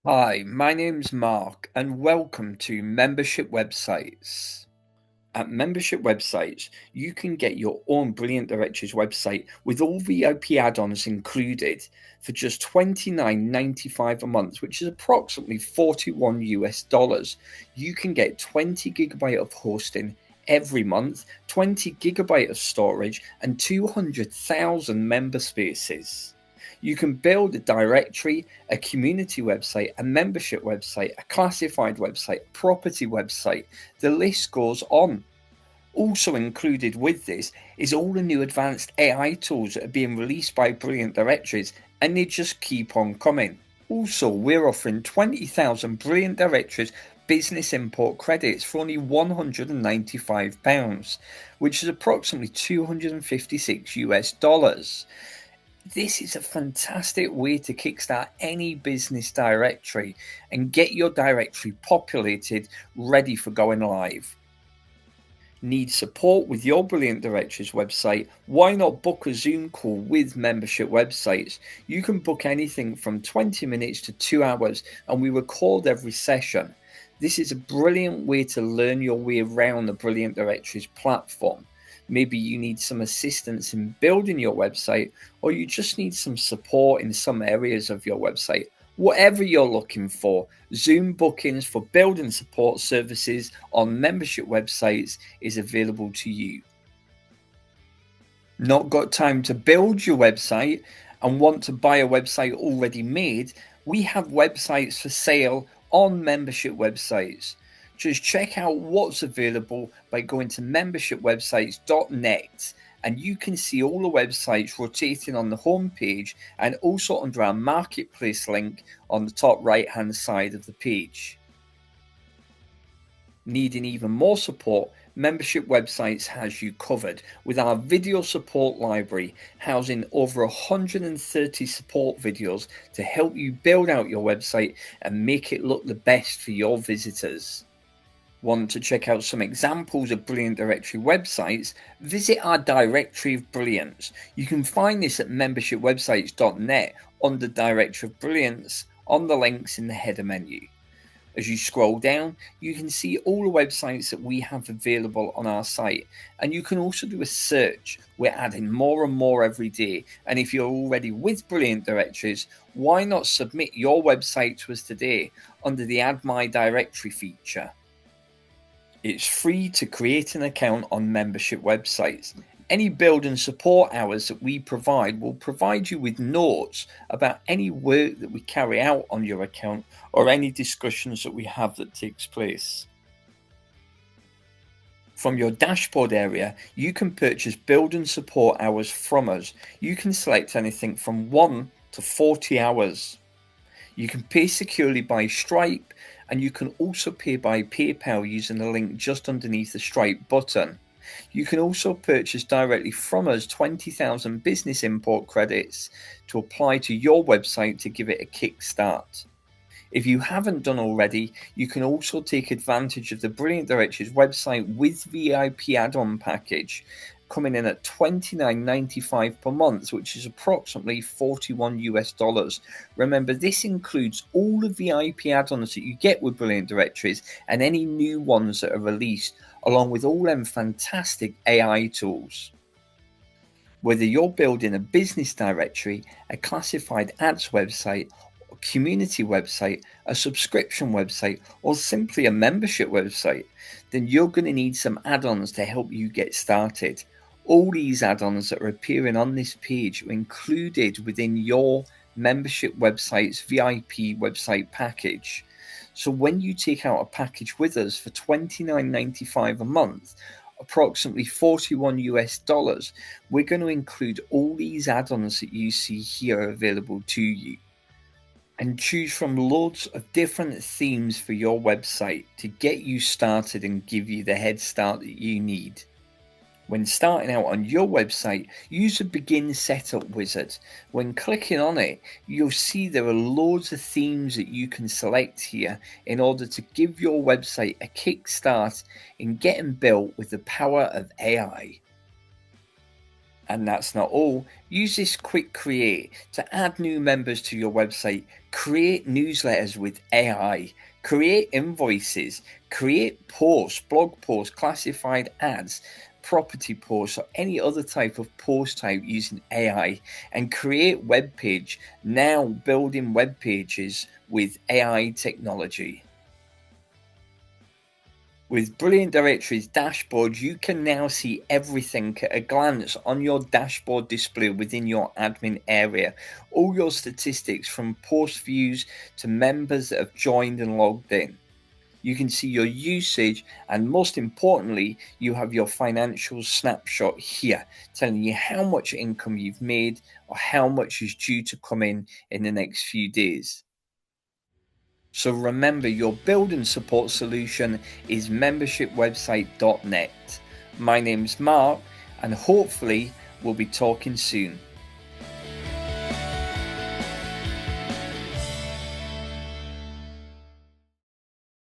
Hi, my name's Mark, and welcome to Membership Websites. At Membership Websites, you can get your own Brilliant Directories website with all VIP add-ons included for just $29.95 a month, which is approximately 41 US dollars. You can get 20 gigabyte of hosting every month, 20 gigabyte of storage, and 200,000 member spaces. You can build a directory, a community website, a membership website, a classified website, a property website. The list goes on. Also included with this is all the new advanced AI tools that are being released by Brilliant Directories, and they just keep on coming. Also, we're offering 20,000 Brilliant Directories business import credits for only £195, which is approximately 256 US dollars. This is a fantastic way to kickstart any business directory and get your directory populated, ready for going live. Need support with your Brilliant Directories website? Why not book a Zoom call with Membership Websites? You can book anything from 20 minutes to 2 hours, and we record every session. This is a brilliant way to learn your way around the Brilliant Directories platform. Maybe you need some assistance in building your website, or you just need some support in some areas of your website. Whatever you're looking for, Zoom bookings for building support services on membership websites is available to you. Not got time to build your website and want to buy a website already made? We have websites for sale on membership websites. Just check out what's available by going to membershipwebsites.net, and you can see all the websites rotating on the home page and also under our marketplace link on the top right hand side of the page. Needing even more support, Membership Websites has you covered with our video support library, housing over 130 support videos to help you build out your website and make it look the best for your visitors. Want to check out some examples of Brilliant Directory websites? Visit our Directory of Brilliance. You can find this at membershipwebsites.net under Directory of Brilliance on the links in the header menu. As you scroll down, you can see all the websites that we have available on our site, and you can also do a search. We're adding more and more every day, and if you're already with Brilliant Directories, why not submit your website to us today under the Add My Directory feature? It's free to create an account on membership websites. Any build and support hours that we provide will provide you with notes about any work that we carry out on your account or any discussions that we have that takes place. From your dashboard area, you can purchase build and support hours from us. You can select anything from 1 to 40 hours. You can pay securely by Stripe, and you can also pay by PayPal using the link just underneath the Stripe button. You can also purchase directly from us 20,000 business import credits to apply to your website to give it a kickstart. If you haven't done already, you can also take advantage of the Brilliant Directories website with VIP add-on package, coming in at $29.95 per month, which is approximately 41 US dollars. Remember, this includes all the VIP add-ons that you get with Brilliant Directories and any new ones that are released, along with all them fantastic AI tools. Whether you're building a business directory, a classified ads website, a community website, a subscription website, or simply a membership website, then you're going to need some add-ons to help you get started. All these add-ons that are appearing on this page are included within your membership website's VIP website package. So when you take out a package with us for $29.95 a month, approximately 41 US dollars, we're going to include all these add-ons that you see here available to you, and choose from loads of different themes for your website to get you started and give you the head start that you need. When starting out on your website, use the Begin Setup wizard. When clicking on it, you'll see there are loads of themes that you can select here in order to give your website a kickstart in getting built with the power of AI. And that's not all. Use this quick create to add new members to your website, create newsletters with AI, create invoices, create posts, blog posts, classified ads, property posts, or any other type of post type using AI, and create web page. Now building web pages with AI technology. With Brilliant Directories dashboard, you can now see everything at a glance on your dashboard display within your admin area. All your statistics from post views to members that have joined and logged in. You can see your usage, and most importantly, you have your financial snapshot here, telling you how much income you've made or how much is due to come in the next few days. So remember, your building support solution is membershipwebsite.net. My name's Mark, and hopefully we'll be talking soon.